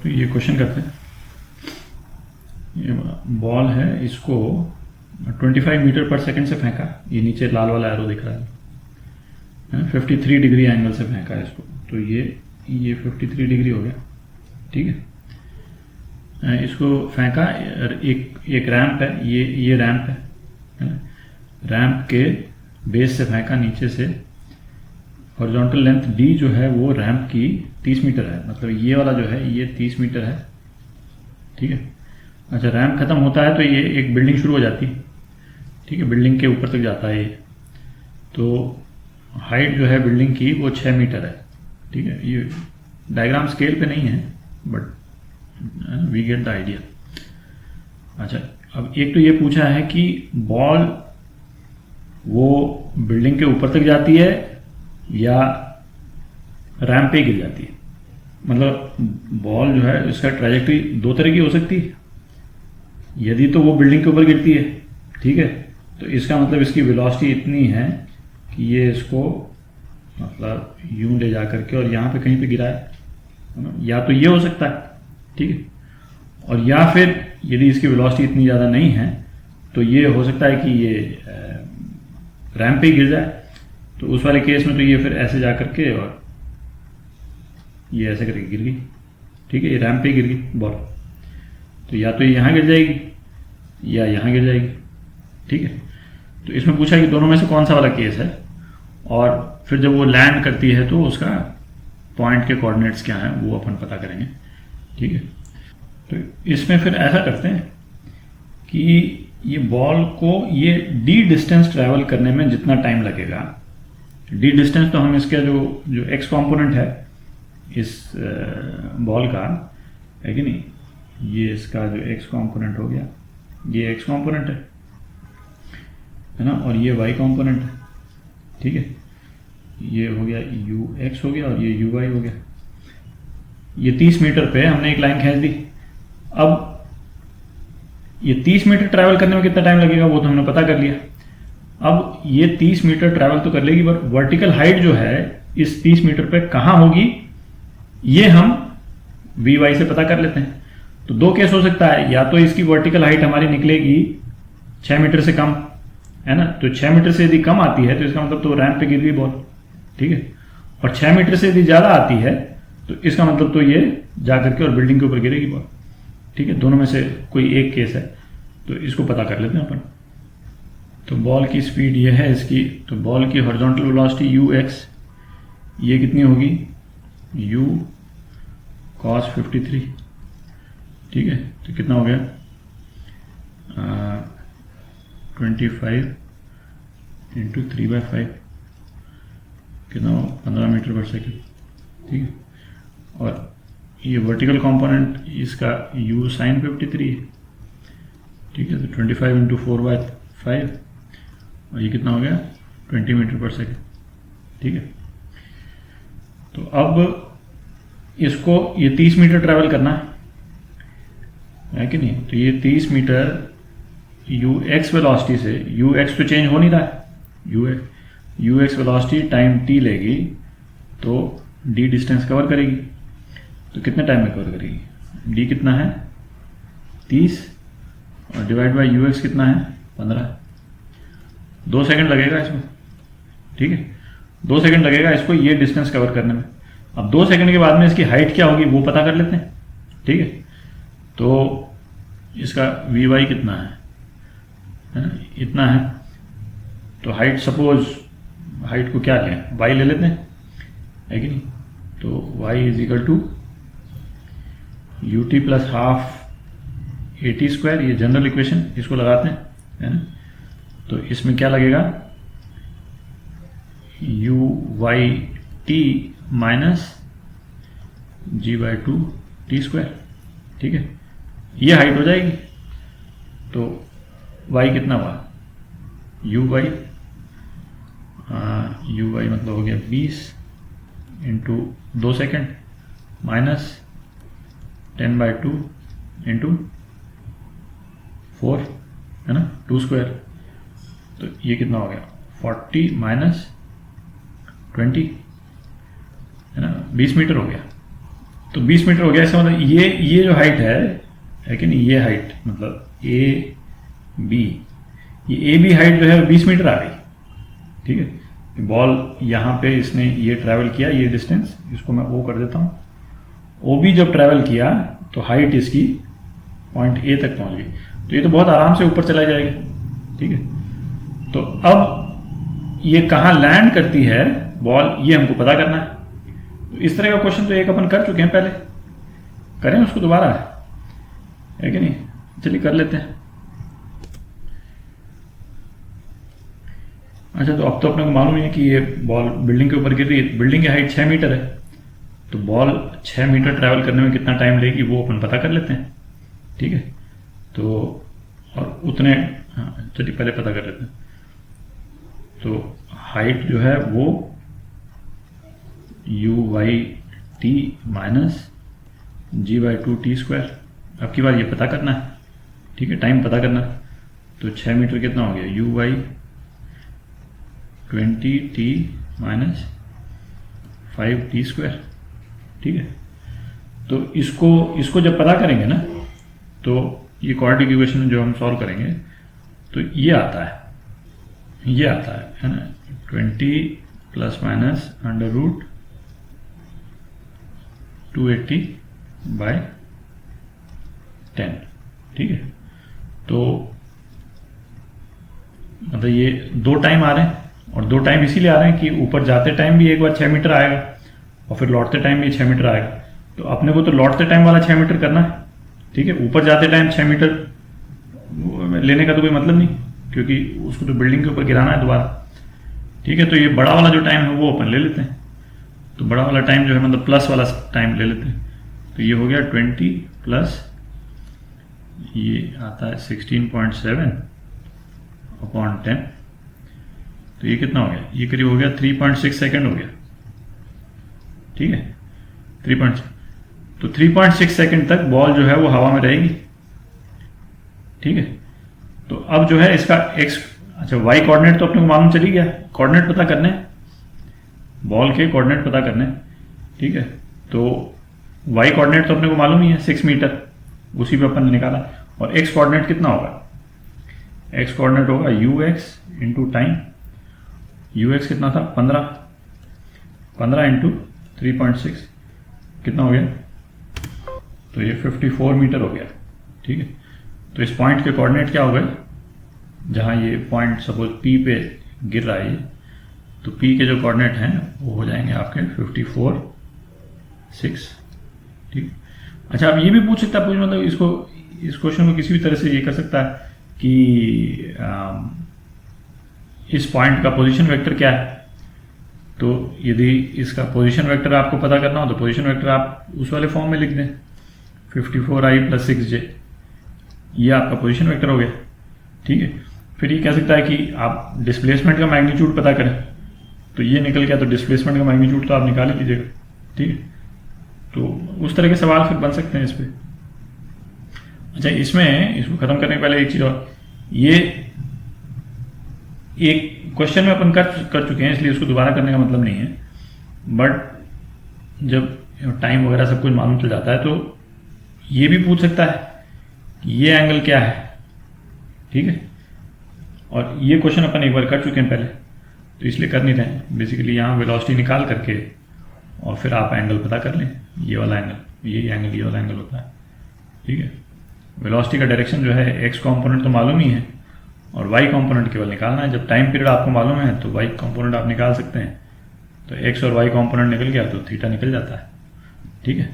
तो ये क्वेश्चन करते हैं। ये बॉल है, इसको 25 मीटर पर सेकंड से फेंका, ये नीचे लाल वाला एरो दिख रहा है, 53 डिग्री एंगल से फेंका है इसको, तो ये 53 डिग्री हो गया, ठीक है। इसको फेंका, एक रैंप है, ये रैंप है, रैंप के बेस से फेंका नीचे से। हॉरिजॉन्टल लेंथ d जो है वो रैंप की 30 मीटर है, मतलब ये वाला जो है ये 30 मीटर है, ठीक है। अच्छा, रैंप खत्म होता है तो ये एक बिल्डिंग शुरू हो जाती है, ठीक है, बिल्डिंग के ऊपर तक जाता है ये। तो हाइट जो है बिल्डिंग की वो 6 मीटर है, ठीक है। ये डायग्राम स्केल पे नहीं है, but we get the idea. अच्छा, अब एक तो ये पूछा है कि बॉल वो बिल्डिंग के ऊपर तक जाती है या रैंप पे गिर जाती है। मतलब बॉल जो है इसका ट्रैजेक्टरी दो तरह की हो सकती है। यदि तो वो बिल्डिंग के ऊपर गिरती है, ठीक है, तो इसका मतलब इसकी वेलोसिटी इतनी है कि ये इसको मतलब यूं ले जा करके और यहाँ पे कहीं पे गिरा है, या तो ये हो सकता है, ठीक है। और या फिर यदि इसकी वेलोसिटी इतनी ज़्यादा नहीं है तो ये हो सकता है कि ये रैंप पे ही गिर जाए। तो उस वाले केस में तो ये फिर ऐसे जा करके और ये ऐसे करके गिर गई, ठीक है, ये रैंप पे गिर गई बॉल। तो या तो ये यहाँ गिर जाएगी या यहाँ गिर जाएगी, ठीक है। तो इसमें पूछा कि दोनों में से कौन सा वाला केस है, और फिर जब वो लैंड करती है तो उसका पॉइंट के कोऑर्डिनेट्स क्या हैं वो अपन पता करेंगे, ठीक है। तो इसमें फिर ऐसा करते हैं कि ये बॉल को ये डी डिस्टेंस ट्रैवल करने में जितना टाइम लगेगा, डी डिस्टेंस तो हम इसका जो एक्स कंपोनेंट है इस बॉल का, है कि नहीं, ये इसका जो एक्स कंपोनेंट हो गया, ये एक्स कंपोनेंट है ना, और ये वाई कंपोनेंट है, ठीक है। ये हो गया यू एक्स हो गया और ये यू वाई हो गया। ये 30 मीटर पे हमने एक लाइन खींच दी। अब ये 30 मीटर ट्रैवल करने में कितना टाइम लगेगा वो तो हमने पता कर लिया। अब ये 30 मीटर ट्रैवल तो कर लेगी, बट वर्टिकल हाइट जो है इस 30 मीटर पे कहाँ होगी ये हम वी वाई से पता कर लेते हैं। तो दो केस हो सकता है, या तो इसकी वर्टिकल हाइट हमारी निकलेगी 6 मीटर से कम, है ना, तो 6 मीटर से यदि कम आती है तो इसका मतलब तो रैंप पे गिर गई बॉल, ठीक है। और 6 मीटर से यदि ज़्यादा आती है तो इसका मतलब तो ये जा करके और बिल्डिंग के ऊपर गिरेगी बॉल, ठीक है। दोनों में से कोई एक केस है, तो इसको पता कर लेते हैं अपन। तो बॉल की स्पीड ये है इसकी, तो बॉल की हॉरिजॉन्टल वेलोसिटी यू एक्स, ये कितनी होगी, यू कॉस 53, ठीक है। तो कितना हो गया 25 इंटू 3/5, कितना हो 15 मीटर पर सेकेंड, ठीक है। और ये वर्टिकल कंपोनेंट इसका u sin 53 है, ठीक है। तो 25 इंटू 4/5 और ये कितना हो गया 20 मीटर पर सेकेंड, ठीक है। तो अब इसको ये 30 मीटर ट्रैवल करना है कि नहीं, तो ये 30 मीटर यू एक्स वेलोसिटी से, यू एक्स तो चेंज हो नहीं रहा है, you x velocity time T लेगी तो डी डिस्टेंस कवर करेगी। तो कितने टाइम में कवर करेगी, डी कितना है 30 और डिवाइड बाय यू एक्स कितना है 15, 2 सेकंड लगेगा इसमें, ठीक है। 2 सेकंड लगेगा इसको ये डिस्टेंस कवर करने में। अब 2 सेकंड के बाद में इसकी हाइट क्या होगी वो पता कर लेते हैं, ठीक है। तो इसका वी वाई कितना है ना, इतना है। तो हाइट, सपोज हाइट को क्या लें, वाई ले लेते हैं, है कि नहीं। तो y is equal to u t plus half a t square, ये जनरल इक्वेशन इसको लगाते हैं, है ना। तो इसमें क्या लगेगा u y t minus g/2 t square, ठीक है। ये हाइट हो जाएगी। तो y कितना हुआ यू वाई मतलब हो गया 20 इंटू 2 सेकेंड माइनस 10/2 इंटू 4, है ना, 2 स्क्वायर। तो ये कितना हो गया 40 माइनस 20, है ना, 20 मीटर हो गया, तो 20 मीटर हो गया। इसका मतलब ये जो हाइट है कि नहीं, ये हाइट मतलब ए बी, ये ए बी हाइट जो है 20 मीटर आ गई। ठीक है, बॉल यहाँ पे इसने ये ट्रैवल किया, ये डिस्टेंस, इसको मैं ओ कर देता हूँ। ओ बी जब ट्रैवल किया तो हाइट इसकी पॉइंट ए तक पहुँच गई, तो ये तो बहुत आराम से ऊपर चला जाएगा। ठीक है, तो अब ये कहाँ लैंड करती है बॉल, ये हमको पता करना है। तो इस तरह का क्वेश्चन तो एक अपन कर चुके हैं पहले, करें उसको दोबारा, है कि नहीं? चलिए कर लेते हैं। अच्छा, तो अब तो अपने को मालूम है कि ये बॉल बिल्डिंग के ऊपर गिर रही है। बिल्डिंग की हाइट 6 मीटर है, तो बॉल 6 मीटर ट्रैवल करने में कितना टाइम लेगी वो अपन पता कर लेते हैं। ठीक है, तो और उतने, हाँ चलिए पहले पता कर लेते हैं। तो हाइट जो है वो u by t minus g by 2t²। अब की बार ये पता करना है। ठीक है, टाइम पता करना है। तो 6 मीटर कितना हो गया, you by 20t minus 5t²। ठीक है, तो इसको जब पता करेंगे ना, तो ये क्वाड्रेटिक इक्वेशन जो हम सॉल्व करेंगे तो ये आता है ना, 20 plus minus under root 280 by 10। ठीक है, तो मतलब ये 2 टाइम आ रहे हैं, और 2 टाइम इसीलिए आ रहे हैं कि ऊपर जाते टाइम भी एक बार 6 मीटर आएगा और फिर लौटते टाइम भी 6 मीटर आएगा। तो अपने को तो लौटते टाइम वाला 6 मीटर करना है। ठीक है, ऊपर जाते टाइम 6 मीटर लेने का तो कोई मतलब नहीं, क्योंकि उसको तो बिल्डिंग के ऊपर गिराना है दोबारा। ठीक है, तो ये बड़ा वाला जो टाइम है वो अपन ले लेते हैं। तो बड़ा वाला टाइम जो है मतलब प्लस वाला टाइम ले लेते हैं। तो ये हो गया 20 प्लस ये आता है 16.7 अपॉन 10। तो ये कितना हो गया, ये करीब हो गया 3.6 सेकेंड हो गया। ठीक है, 3.6, तो 3.6 सेकेंड तक बॉल जो है वो हवा में रहेगी। ठीक है, तो अब जो है इसका एक्स, अच्छा वाई कोऑर्डिनेट तो अपने को मालूम चली गया, कोऑर्डिनेट पता करने, बॉल के कोऑर्डिनेट पता करने। ठीक है, तो वाई कोऑर्डिनेट तो अपने को मालूम ही है 6 मीटर, उसी पे अपन ने निकाला। और एक्स कोऑर्डिनेट कितना होगा, एक्स कोऑर्डिनेट होगा you x into time. You x कितना था 15 इंटू 3.6 कितना हो गया, तो ये 54 मीटर हो गया। ठीक है, तो इस पॉइंट के कोऑर्डिनेट क्या हो गए, जहाँ ये पॉइंट सपोज पी पे गिर रहा है ये, तो पी के जो कोऑर्डिनेट हैं वो हो जाएंगे आपके 54, 6। ठीक। अच्छा, अब ये भी पूछ सकता है, मतलब इस क्वेश्चन को किसी भी तरह से ये कर सकता है कि इस पॉइंट का पोजीशन वेक्टर क्या है। तो यदि इसका पोजीशन वेक्टर आपको पता करना हो तो पोजीशन वेक्टर आप उस वाले फॉर्म में लिख दें, 54i + 6j, ये आपका पोजीशन वेक्टर हो गया। ठीक है, फिर ये कह सकता है कि आप डिस्प्लेसमेंट का मैग्नीट्यूड पता करें, तो ये निकल गया, तो डिस्प्लेसमेंट का मैग्नीट्यूड तो आप निकाल ही लीजिएगा। ठीक है, तो उस तरह के सवाल फिर बन सकते हैं इस पर। अच्छा, इसको खत्म करने के पहले एक चीज और, ये एक क्वेश्चन में अपन कर चुके हैं, इसलिए उसको दोबारा करने का मतलब नहीं है, बट जब टाइम वगैरह सब कुछ मालूम चल जाता है तो ये भी पूछ सकता है कि ये एंगल क्या है। ठीक है, और ये क्वेश्चन अपन एक बार कर चुके हैं पहले, तो इसलिए कर नहीं रहे। बेसिकली यहाँ वेलोसिटी निकाल करके और फिर आप एंगल पता कर लें, ये वाला एंगल, ये एंगल, ये वाला एंगल होता है। ठीक है, वेलोसिटी का डायरेक्शन जो है एक्स कॉम्पोनेंट तो मालूम ही है और वाई कॉम्पोनेंट केवल निकालना है। जब टाइम पीरियड आपको मालूम है तो वाई कॉम्पोनेंट आप निकाल सकते हैं। तो एक्स और वाई कॉम्पोनेंट निकल गया तो थीटा निकल जाता है। ठीक है।